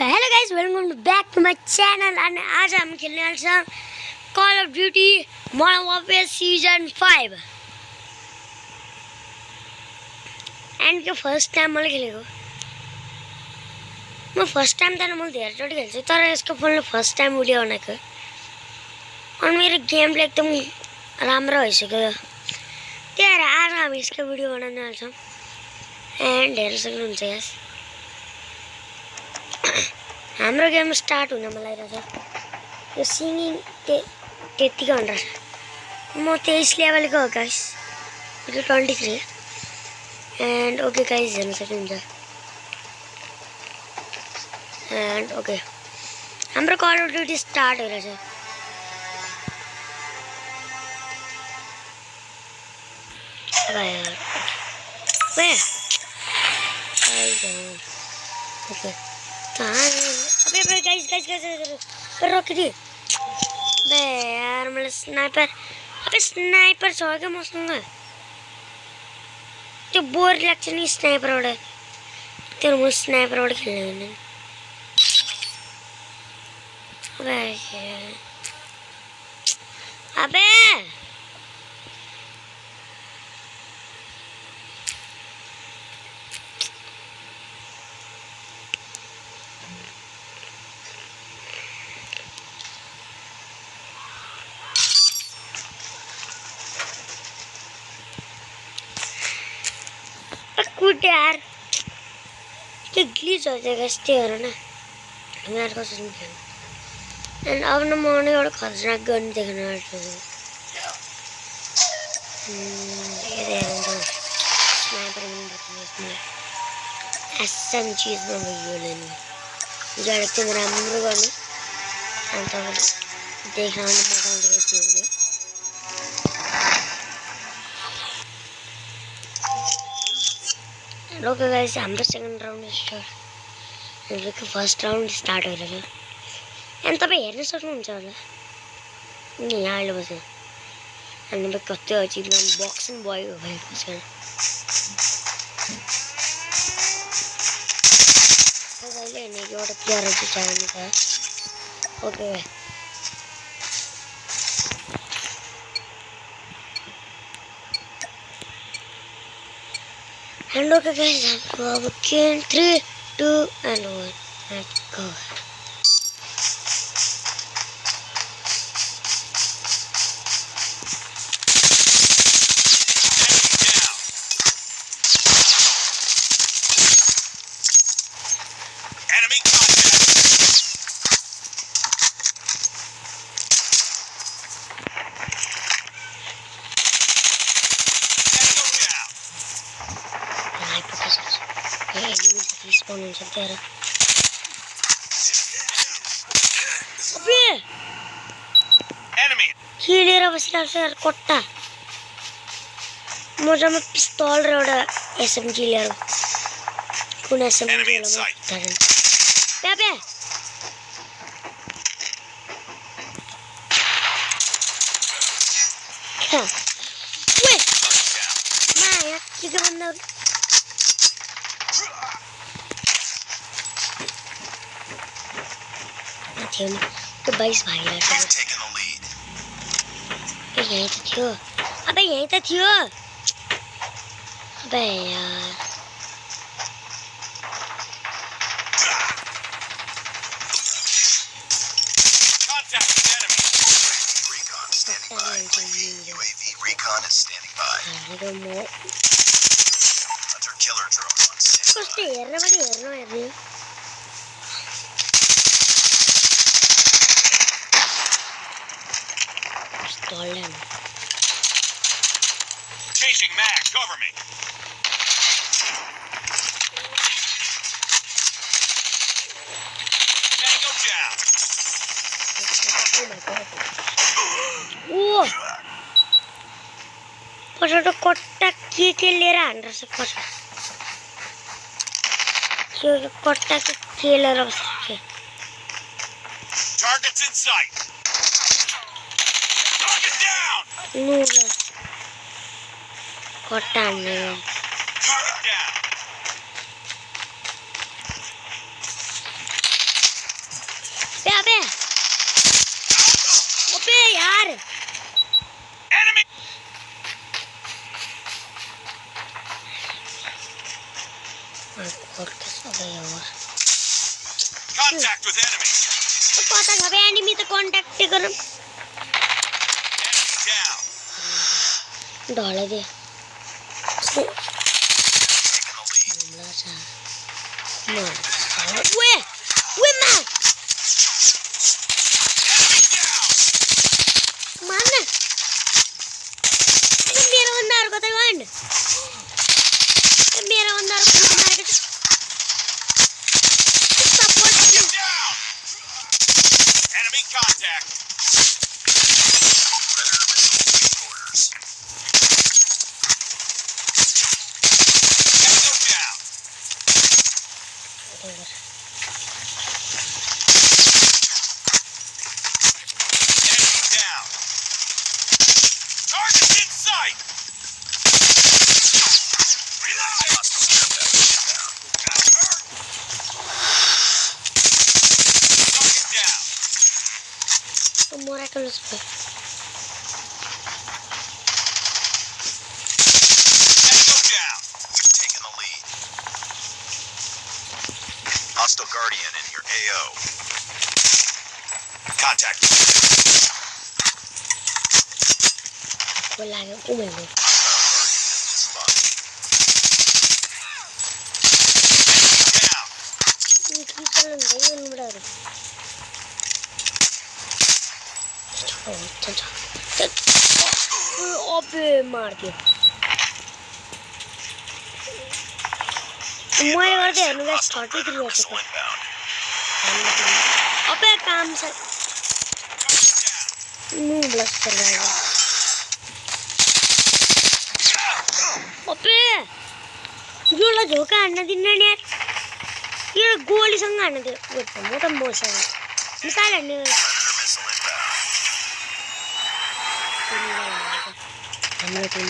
Hello guys, welcome back to my channel. अनि आज हामी खेल्ने छौँ call of duty modern warfare season 5 and यो फर्स्ट टाइम मैले खेलेको। म फर्स्ट टाइम त मैले धेरैचोटि खेल्छु, तर यसको फुल फर्स्ट टाइम भिडियो बनाएको। अनि मेरो गेम प्ले एकदम राम्रो भइसक्यो। त्यही भएर आज हामी यसको भिडियो बनाउन आउँछौँ एन्ड हेर्न सक्नुहुन्छ यस हाम्रो गेम स्टार्ट हुन लागिरहेछ। यो सिङ्गिङ त्यतिकै हुँदो रहेछ। म 23 लेभलको हो गाइस, यो 23 एन्ड ओके गाइस, हेर्न सक्नुहुन्छ। एन्ड ओके हाम्रो कल अफ ड्युटी स्टार्ट भइरहेछ। ओके अबे गाइस रोकिदिए। बे यार मलाई स्नाइपर छ क्या मसँग। त्यो बोर लाग्छ नि स्नाइपरबाट, त्यो म स्नाइपरबाट खेल्ने हुँदैन। अबे कुट यार, त्यो ग्लिच हो त्यो गाइस, त्यो हेर न। यहाँ कसरी खेल्नु। एन्ड अब न म एउटा खतरनाक गन देख्न आँटेको छु। स्नाइपर एसएम चिजमा भयो नि, जड एकदम राम्रो गर्ने। अनि तपाईँले देखाउनु मगाउँदै थियो। ओके गाइस, हाम्रो second round start, first round start भइरहेछ। अनि तपाईँ हेर्न सक्नुहुन्छ होला यहाँ अहिले बस्यो। अनि कति अचिभमेन्ट बक्स पनि भयो भएको छ। अहिले होइन, एउटा प्लेयर चाहिँ चाहिने छ। ओके एन्ड ओके गाइस, हाम्रो अब 3, 2 and 1 let's go। खेलेर बसिरहेको छ यार कट्टा। मजामा पिस्तल र एउटा एसएमजी लिएर। कुन एसएमजी थियो नि त्यो 22 भाइलाई यही त थियो। अबे यही त थियो। अबे यार कस्तो हेर्न पनि हेर्नु Changing mag, cover me. Tango down. Oh my god. Whoa. पछाडि कट्टा के लिएर हान्दैछ पछाडि। त्यो कट्टा के लिएर बसेको। Targets in sight. Target down. No. कट्टा हान्ने। Target down. अबे अबे यार Enemy! और कैसा गया यार Contact with enemy! तो पता था बे एनिमी तो कांटेक्ट कर Enemy down! डाल दे Taking the lead. हमला सा मार वे मार Enemy down! मारना ये मेरा बंदा को तो वन ये मेरा बंदा को मार के support Get down! Enemy contact! Predator missile orders. Tango down! Enemy down! Target in sight! Reload! Target down! तो मोरा कर उस पे Tango down! We've taken the lead. Hostile Guardian in your AO. Contact. वो लागे ओ मैं वो Down. ये की चलन गई है नंबर चल अबे मार दिया मोरे कर दे नुगा Hostile 33 Predator हो missile चुका inbound. अबे काम से Down. मुंह ब्लश कर रहा है अबे जो ला झोका आना दिन ने ये गोली संग आना दे वो मोटा मोसा मिसाल है Predator missile inbound. हमरा टीम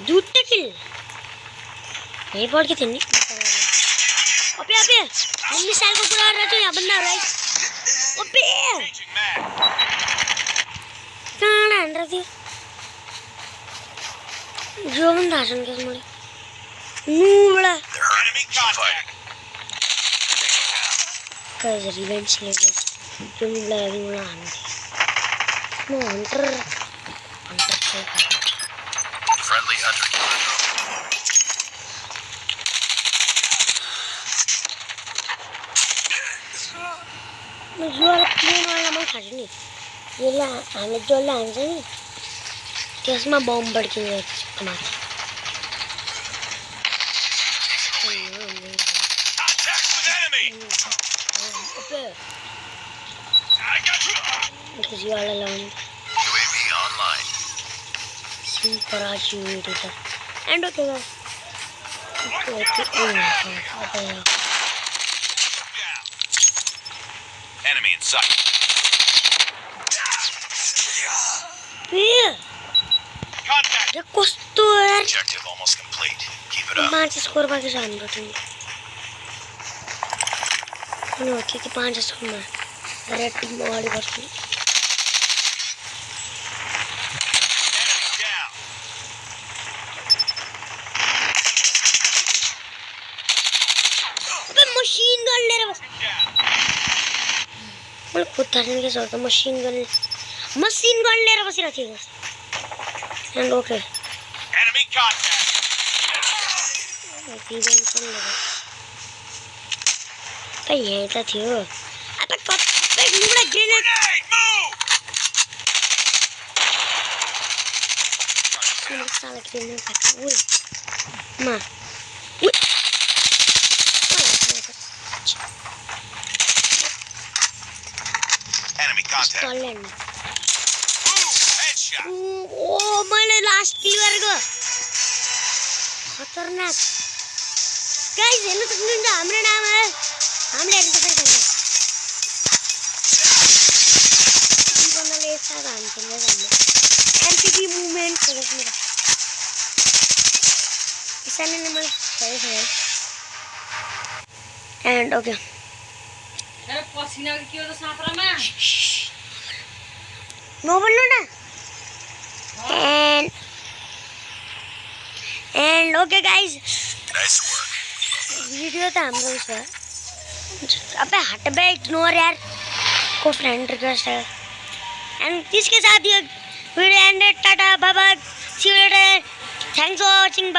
झूठे किल नहीं पड़ के थे नहीं अबे अबे हम मिसाइल को पूरा रहा तो यहाँ बंदा रहा है अबे Changing mag. कहाँ अंदर थी जो बंदा आसन के मुझे नूबड़ा Enemy contact. कैसे रिवेंज लेके जो नूबड़ा अभी मुझे आने थे नो अंतर से Friendly hunter. मैं जो वाला प्लेन वाला मैं खाती नहीं ये ला हमें जो ला आने नहीं कैसे मैं बॉम्ब बढ़ के गया हमारे Contact with enemy. अबे I got you. किसी वाला लाऊं UAV online. सुपर आज वीडियो था एंड ओके गाइस ओके अबे Down. Enemy in sight. ये Contact. ये कोस्तो यार Objective almost complete. Keep it up. 5 score बाकी जान बटन नो कि 5 स्कोर में रेड टीम वाली बटन Enemy down. अबे मशीन गन ले रहा बस Down. मैं खुद धरने के सोचता मशीन गन ले रहा बस रहती है and okay Enemy contact. Revenge चल रहा पे ये तो थियो अबे कब पे नुबड़ा ग्रेनेड Grenade, move. मैं साला ग्रेनेड का ओए मां ओए Enemy contact. Stolen Boom. Headshot. ओ मैंने लास्ट क्लियर गो खतरनाक गाइस हेलो तो निंजा हाम्रो नाम है हामीले हेर्नु त सक्दैन जीवनले साथ हान्छ नि हामीले एमपीपी मुभमेन्ट गरेको मेरो इसानले मलाई सही छ एन्ड ओके नबोल्नु न end okay guys Nice work. Video त हाम्रो उस भयो अबे हट बे इग्नोर यार को फ्रेंड रिक्वेस्ट है एंड इसके साथ ये video ended tata bye bye see you later thanks for watching.